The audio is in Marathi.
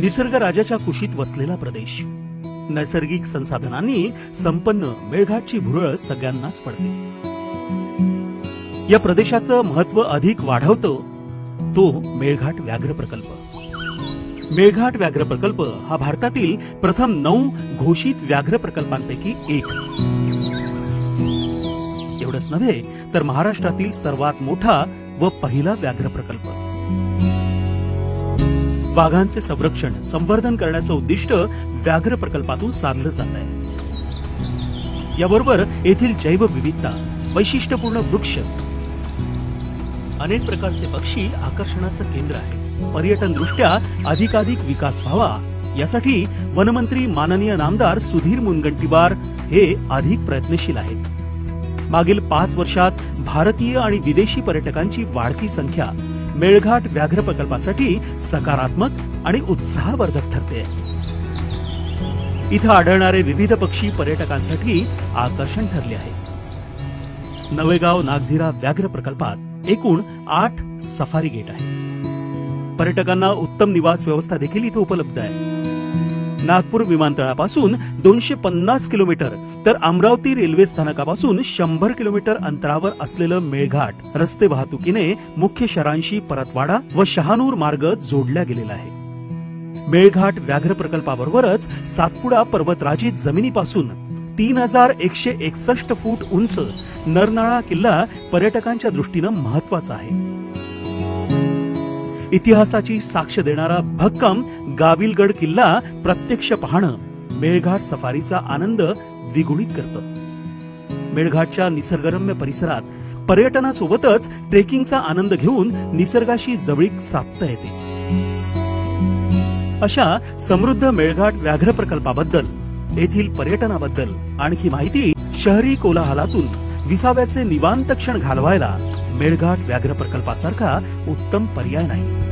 निसर्ग राजाच्या कुशीत वसलेला प्रदेश, नैसर्गिक संसाधनांनी संपन्न मेळघाटची भुरळ सगळ्यांनाच पडते. या प्रदेशाचं महत्व अधिक वाढवतो तो मेळघाट व्याघ्र प्रकल्प. मेळघाट व्याघ्र प्रकल्प हा भारतातील प्रथम 9 घोषित व्याघ्र प्रकल्पांपैकी एक. एवढंच नव्हे तर महाराष्ट्रातील सर्वात मोठा व पहिला व्याघ्र प्रकल्प. वाघांचे संरक्षण संवर्धन करण्याचं उद्दिष्ट व्याघ्र प्रकल्पातून साधलं जात आहे. याबरोबर येथील जैवविविधता, वैशिष्ट्यपूर्ण वृक्ष, अनेक प्रकारचे पक्षी आकर्षणाचं केंद्र आहे. पर्यटन दृष्ट्या अधिकाधिक विकास व्हावा यासाठी वनमंत्री माननीय नामदार सुधीर मुनगंटीवार हे अधिक प्रयत्नशील आहेत. मागील 5 वर्षात भारतीय आणि विदेशी पर्यटकांची वाढती संख्या मेळघाट व्याघ्र प्रकल्पासाठी सकारात्मक आणि उत्साहवर्धक ठरते. इथं आढळणारे विविध पक्षी पर्यटकांसाठी आकर्षण ठरले आहे. नवेगाव नागझिरा व्याघ्र प्रकल्पात एकूण 8 सफारी गेट आहेत. पर्यटकांना उत्तम निवास व्यवस्था देखील इथे उपलब्ध आहे. नागपूर विमानतळापासून 250 किलोमीटर तर अमरावती रेल्वे स्थानकापासून 100 किलोमीटर अंतरावर असलेलं मेळघाट रस्ते वाहतुकीने मुख्य शहरांशी परतवाडा व शहानूर मार्ग जोडला गेलेला आहे. मेळघाट व्याघ्र प्रकल्पाबरोबरच सातपुडा पर्वतराजीत जमिनीपासून 3161 फूट उंच नरनाळा किल्ला पर्यटकांच्या दृष्टीनं महत्वाचा आहे. इतिहासाची साक्ष देणारा भक्कम गाविलगड किल्ला प्रत्यक्ष पाहणं मेळघाट सफारीचा आनंद द्विगुणित करतं. मेळघाटच्या निसर्गरम्य परिसरात पर्यटनासोबतच ट्रेकिंगचा आनंद घेऊन निसर्गाशी जवळीक साधता येते. अशा समृद्ध मेळघाट व्याघ्र प्रकल्पाबद्दल, येथील पर्यटनाबद्दल आणखी माहिती शहरी कोलाहलातून विसाव्याचे निवांत क्षण घालवायला मेळघाट व्याघ्र प्रकल्पासारखा उत्तम पर्याय नाही.